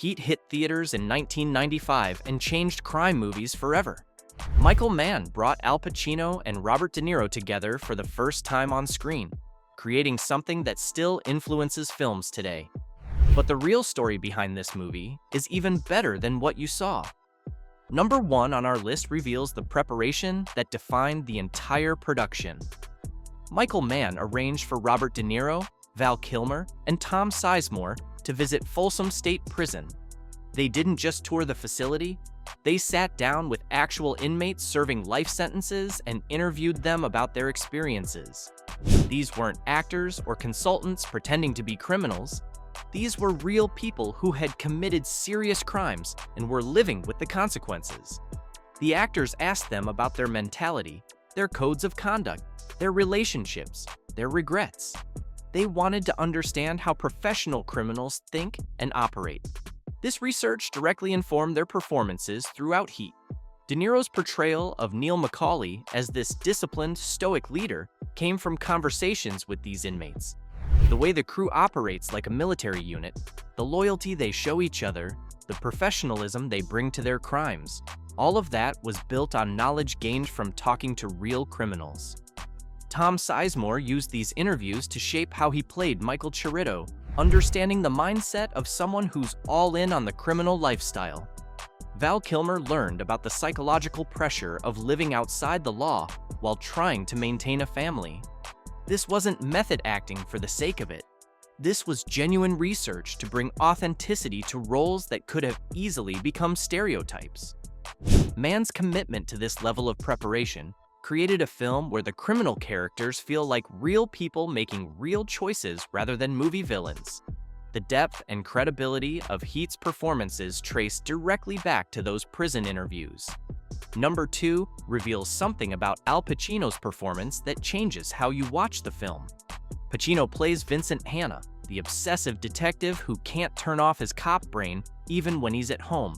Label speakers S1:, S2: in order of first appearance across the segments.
S1: Heat hit theaters in 1995 and changed crime movies forever. Michael Mann brought Al Pacino and Robert De Niro together for the first time on screen, creating something that still influences films today. But the real story behind this movie is even better than what you saw. Number 1 on our list reveals the preparation that defined the entire production. Michael Mann arranged for Robert De Niro, Val Kilmer, and Tom Sizemore to visit Folsom State Prison. They didn't just tour the facility, they sat down with actual inmates serving life sentences and interviewed them about their experiences. These weren't actors or consultants pretending to be criminals. These were real people who had committed serious crimes and were living with the consequences. The actors asked them about their mentality, their codes of conduct, their relationships, their regrets. They wanted to understand how professional criminals think and operate. This research directly informed their performances throughout Heat. De Niro's portrayal of Neil McCauley as this disciplined, stoic leader came from conversations with these inmates. The way the crew operates like a military unit, the loyalty they show each other, the professionalism they bring to their crimes, all of that was built on knowledge gained from talking to real criminals. Tom Sizemore used these interviews to shape how he played Michael Chirito, understanding the mindset of someone who's all in on the criminal lifestyle. Val Kilmer learned about the psychological pressure of living outside the law while trying to maintain a family. This wasn't method acting for the sake of it. This was genuine research to bring authenticity to roles that could have easily become stereotypes. Mann's commitment to this level of preparation created a film where the criminal characters feel like real people making real choices rather than movie villains. The depth and credibility of Heat's performances trace directly back to those prison interviews. Number 2 reveals something about Al Pacino's performance that changes how you watch the film. Pacino plays Vincent Hanna, the obsessive detective who can't turn off his cop brain even when he's at home.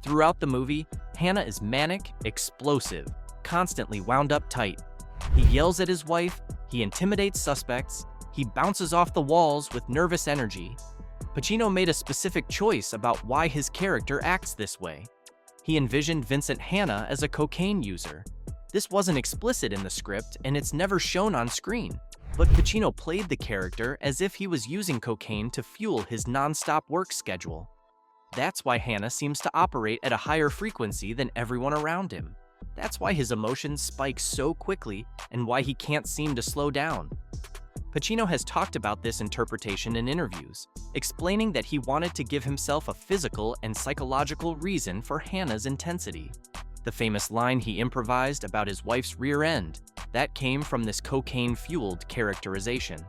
S1: Throughout the movie, Hanna is manic, explosive, constantly wound up tight. He yells at his wife, he intimidates suspects, he bounces off the walls with nervous energy. Pacino made a specific choice about why his character acts this way. He envisioned Vincent Hanna as a cocaine user. This wasn't explicit in the script and it's never shown on screen, but Pacino played the character as if he was using cocaine to fuel his non-stop work schedule. That's why Hanna seems to operate at a higher frequency than everyone around him. That's why his emotions spike so quickly and why he can't seem to slow down. Pacino has talked about this interpretation in interviews, explaining that he wanted to give himself a physical and psychological reason for Hanna's intensity. The famous line he improvised about his wife's rear end, that came from this cocaine-fueled characterization.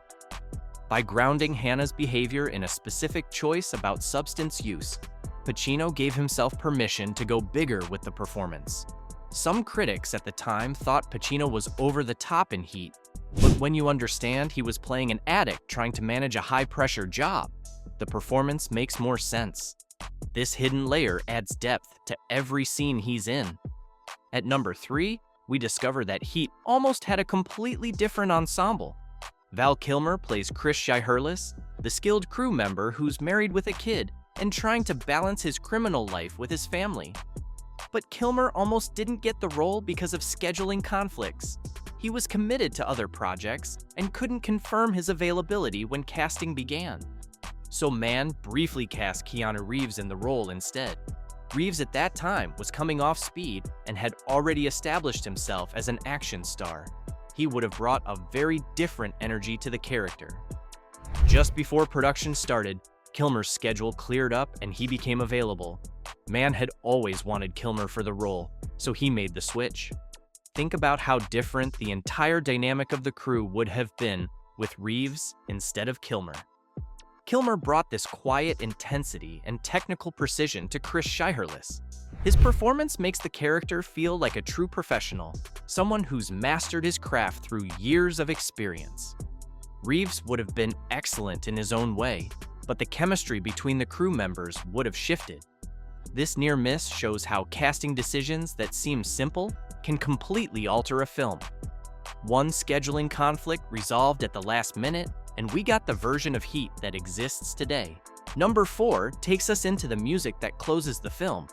S1: By grounding Hanna's behavior in a specific choice about substance use, Pacino gave himself permission to go bigger with the performance. Some critics at the time thought Pacino was over the top in Heat, but when you understand he was playing an addict trying to manage a high-pressure job, the performance makes more sense. This hidden layer adds depth to every scene he's in. At number 3, we discover that Heat almost had a completely different ensemble. Val Kilmer plays Chris Shiherlis, the skilled crew member who's married with a kid and trying to balance his criminal life with his family. But Kilmer almost didn't get the role because of scheduling conflicts. He was committed to other projects and couldn't confirm his availability when casting began. So Mann briefly cast Keanu Reeves in the role instead. Reeves at that time was coming off Speed and had already established himself as an action star. He would have brought a very different energy to the character. Just before production started, Kilmer's schedule cleared up and he became available. Mann had always wanted Kilmer for the role, so he made the switch. Think about how different the entire dynamic of the crew would have been with Reeves instead of Kilmer. Kilmer brought this quiet intensity and technical precision to Chris Shiherlis. His performance makes the character feel like a true professional, someone who's mastered his craft through years of experience. Reeves would have been excellent in his own way, but the chemistry between the crew members would have shifted. This near miss shows how casting decisions that seem simple can completely alter a film. One scheduling conflict resolved at the last minute, and we got the version of Heat that exists today. Number 4 takes us into the music that closes the film.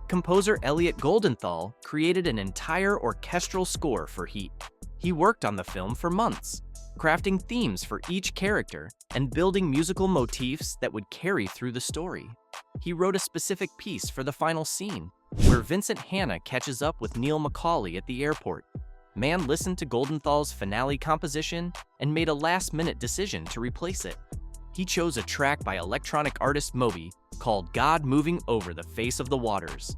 S1: Composer Elliot Goldenthal created an entire orchestral score for Heat. He worked on the film for months, crafting themes for each character and building musical motifs that would carry through the story. He wrote a specific piece for the final scene, where Vincent Hanna catches up with Neil McCauley at the airport. Mann listened to Goldenthal's finale composition and made a last-minute decision to replace it. He chose a track by electronic artist Moby called God Moving Over the Face of the Waters.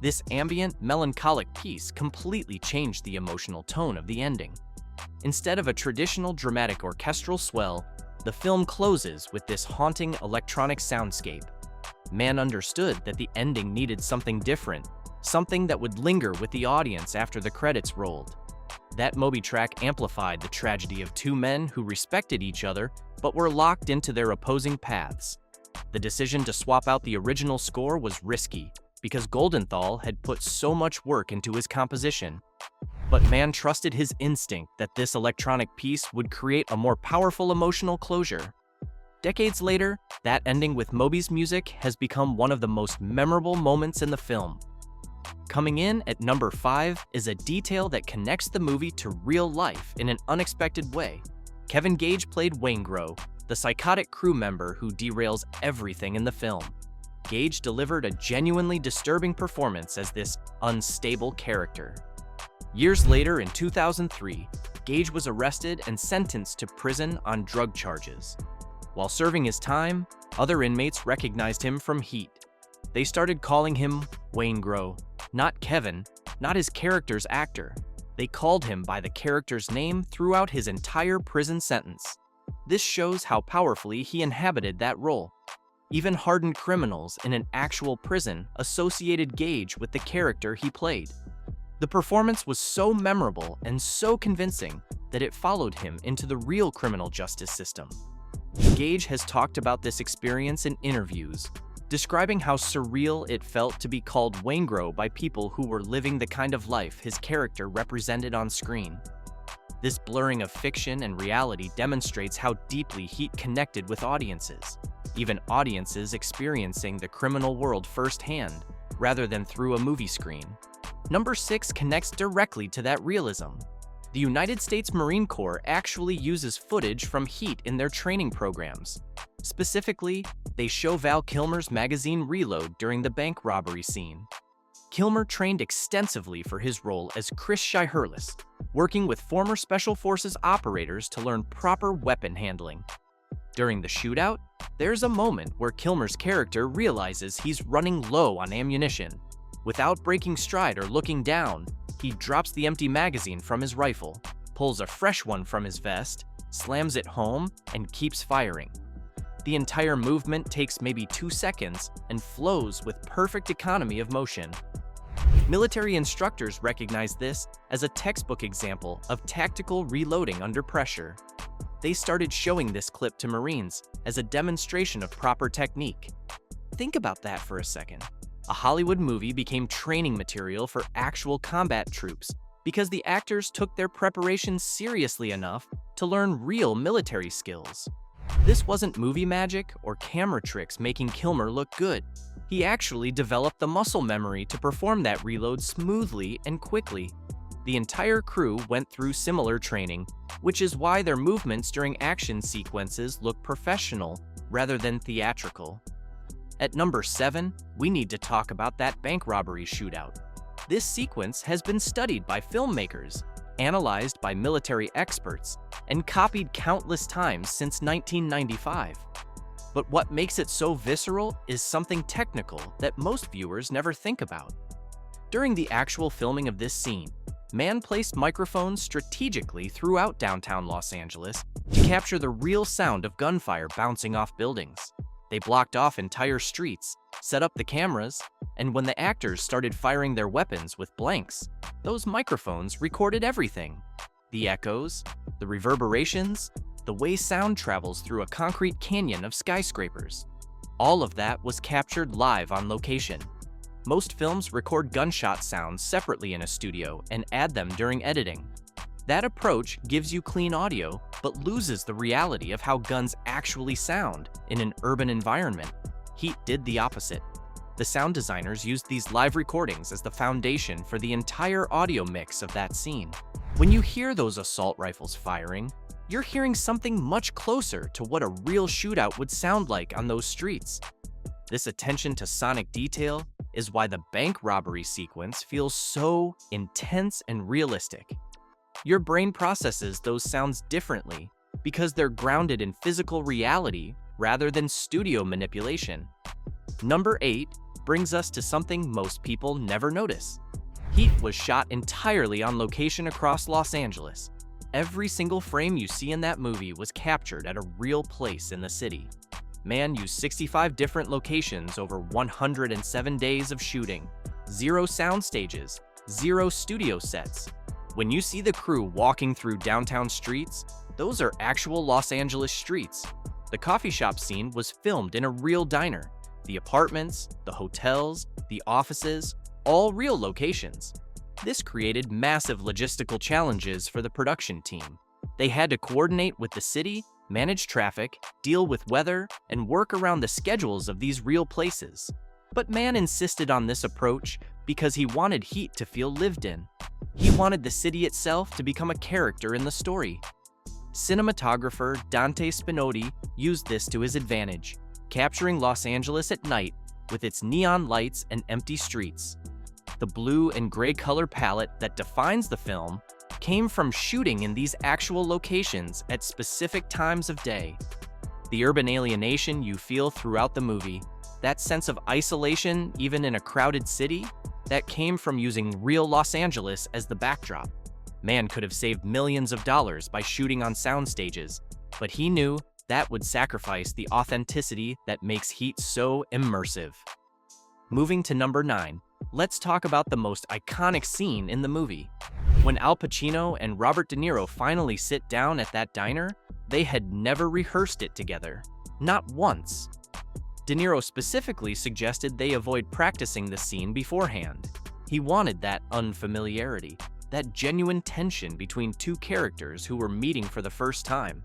S1: This ambient, melancholic piece completely changed the emotional tone of the ending. Instead of a traditional dramatic orchestral swell, the film closes with this haunting electronic soundscape. Mann understood that the ending needed something different, something that would linger with the audience after the credits rolled. That Moby track amplified the tragedy of two men who respected each other but were locked into their opposing paths. The decision to swap out the original score was risky because Goldenthal had put so much work into his composition. But Mann trusted his instinct that this electronic piece would create a more powerful emotional closure. Decades later, that ending with Moby's music has become one of the most memorable moments in the film. Coming in at number 5 is a detail that connects the movie to real life in an unexpected way. Kevin Gage played Waingro, the psychotic crew member who derails everything in the film. Gage delivered a genuinely disturbing performance as this unstable character. Years later, in 2003, Gage was arrested and sentenced to prison on drug charges. While serving his time, other inmates recognized him from Heat. They started calling him Waingro, not Kevin, not his character's actor. They called him by the character's name throughout his entire prison sentence. This shows how powerfully he inhabited that role. Even hardened criminals in an actual prison associated Gage with the character he played. The performance was so memorable and so convincing that it followed him into the real criminal justice system. Gage has talked about this experience in interviews, describing how surreal it felt to be called Waingro by people who were living the kind of life his character represented on screen. This blurring of fiction and reality demonstrates how deeply Heat connected with audiences, even audiences experiencing the criminal world firsthand, rather than through a movie screen. Number 6 connects directly to that realism. The United States Marine Corps actually uses footage from Heat in their training programs. Specifically, they show Val Kilmer's magazine reload during the bank robbery scene. Kilmer trained extensively for his role as Chris Shiherlis, working with former Special Forces operators to learn proper weapon handling. During the shootout, there's a moment where Kilmer's character realizes he's running low on ammunition. Without breaking stride or looking down, he drops the empty magazine from his rifle, pulls a fresh one from his vest, slams it home, and keeps firing. The entire movement takes maybe 2 seconds and flows with perfect economy of motion. Military instructors recognize this as a textbook example of tactical reloading under pressure. They started showing this clip to Marines as a demonstration of proper technique. Think about that for a second. A Hollywood movie became training material for actual combat troops because the actors took their preparation seriously enough to learn real military skills. This wasn't movie magic or camera tricks making Kilmer look good. He actually developed the muscle memory to perform that reload smoothly and quickly. The entire crew went through similar training, which is why their movements during action sequences look professional rather than theatrical. At number 7, we need to talk about that bank robbery shootout. This sequence has been studied by filmmakers, analyzed by military experts, and copied countless times since 1995. But what makes it so visceral is something technical that most viewers never think about. During the actual filming of this scene, Mann placed microphones strategically throughout downtown Los Angeles to capture the real sound of gunfire bouncing off buildings. They blocked off entire streets, set up the cameras, and when the actors started firing their weapons with blanks, those microphones recorded everything. The echoes, the reverberations, the way sound travels through a concrete canyon of skyscrapers. All of that was captured live on location. Most films record gunshot sounds separately in a studio and add them during editing. That approach gives you clean audio, but loses the reality of how guns actually sound in an urban environment. Heat did the opposite. The sound designers used these live recordings as the foundation for the entire audio mix of that scene. When you hear those assault rifles firing, you're hearing something much closer to what a real shootout would sound like on those streets. This attention to sonic detail is why the bank robbery sequence feels so intense and realistic. Your brain processes those sounds differently because they're grounded in physical reality rather than studio manipulation. Number 8 brings us to something most people never notice. Heat was shot entirely on location across Los Angeles. Every single frame you see in that movie was captured at a real place in the city. Mann used 65 different locations over 107 days of shooting, 0 sound stages, 0 studio sets. When you see the crew walking through downtown streets, those are actual Los Angeles streets. The coffee shop scene was filmed in a real diner. The apartments, the hotels, the offices, all real locations. This created massive logistical challenges for the production team. They had to coordinate with the city, manage traffic, deal with weather, and work around the schedules of these real places. But Mann insisted on this approach because he wanted Heat to feel lived in. He wanted the city itself to become a character in the story. Cinematographer Dante Spinotti used this to his advantage, capturing Los Angeles at night with its neon lights and empty streets. The blue and gray color palette that defines the film came from shooting in these actual locations at specific times of day. The urban alienation you feel throughout the movie, that sense of isolation even in a crowded city, that came from using real Los Angeles as the backdrop. Mann could have saved millions of dollars by shooting on sound stages, but he knew that would sacrifice the authenticity that makes Heat so immersive. Moving to number 9, let's talk about the most iconic scene in the movie. When Al Pacino and Robert De Niro finally sit down at that diner, they had never rehearsed it together. Not once. De Niro specifically suggested they avoid practicing the scene beforehand. He wanted that unfamiliarity, that genuine tension between two characters who were meeting for the first time.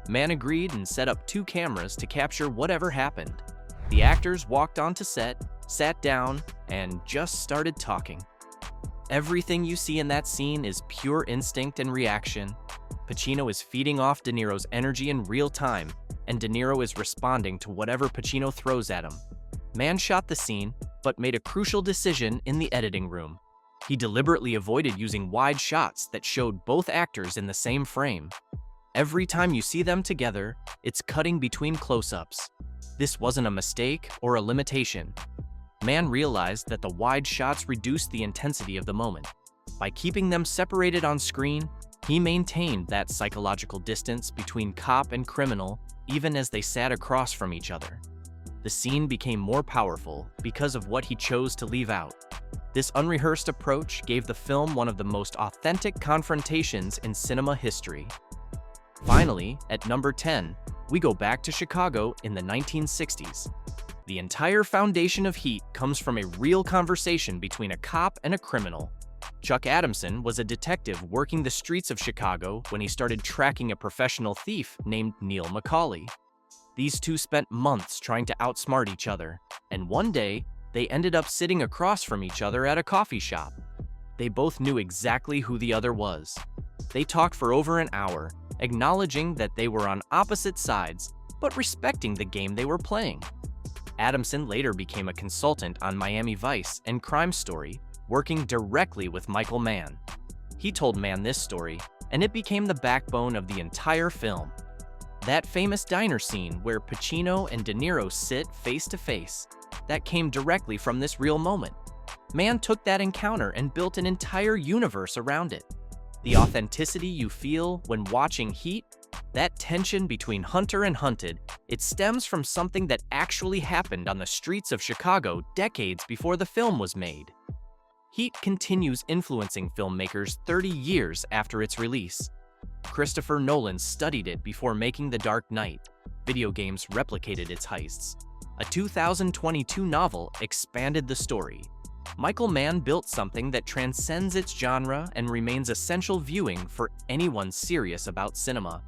S1: Mann agreed and set up 2 cameras to capture whatever happened. The actors walked onto set, sat down, and just started talking. Everything you see in that scene is pure instinct and reaction. Pacino is feeding off De Niro's energy in real time, and De Niro is responding to whatever Pacino throws at him. Mann shot the scene, but made a crucial decision in the editing room. He deliberately avoided using wide shots that showed both actors in the same frame. Every time you see them together, it's cutting between close-ups. This wasn't a mistake or a limitation. Mann realized that the wide shots reduced the intensity of the moment. By keeping them separated on screen, he maintained that psychological distance between cop and criminal even as they sat across from each other. The scene became more powerful because of what he chose to leave out. This unrehearsed approach gave the film one of the most authentic confrontations in cinema history. Finally, at number 10, we go back to Chicago in the 1960s. The entire foundation of Heat comes from a real conversation between a cop and a criminal. Chuck Adamson was a detective working the streets of Chicago when he started tracking a professional thief named Neil McCauley. These two spent months trying to outsmart each other, and one day, they ended up sitting across from each other at a coffee shop. They both knew exactly who the other was. They talked for over an hour, acknowledging that they were on opposite sides, but respecting the game they were playing. Adamson later became a consultant on Miami Vice and Crime Story, working directly with Michael Mann. He told Mann this story, and it became the backbone of the entire film. That famous diner scene where Pacino and De Niro sit face to face, that came directly from this real moment. Mann took that encounter and built an entire universe around it. The authenticity you feel when watching Heat, that tension between hunter and hunted, it stems from something that actually happened on the streets of Chicago decades before the film was made. Heat continues influencing filmmakers 30 years after its release. Christopher Nolan studied it before making The Dark Knight. Video games replicated its heists. A 2022 novel expanded the story. Michael Mann built something that transcends its genre and remains essential viewing for anyone serious about cinema.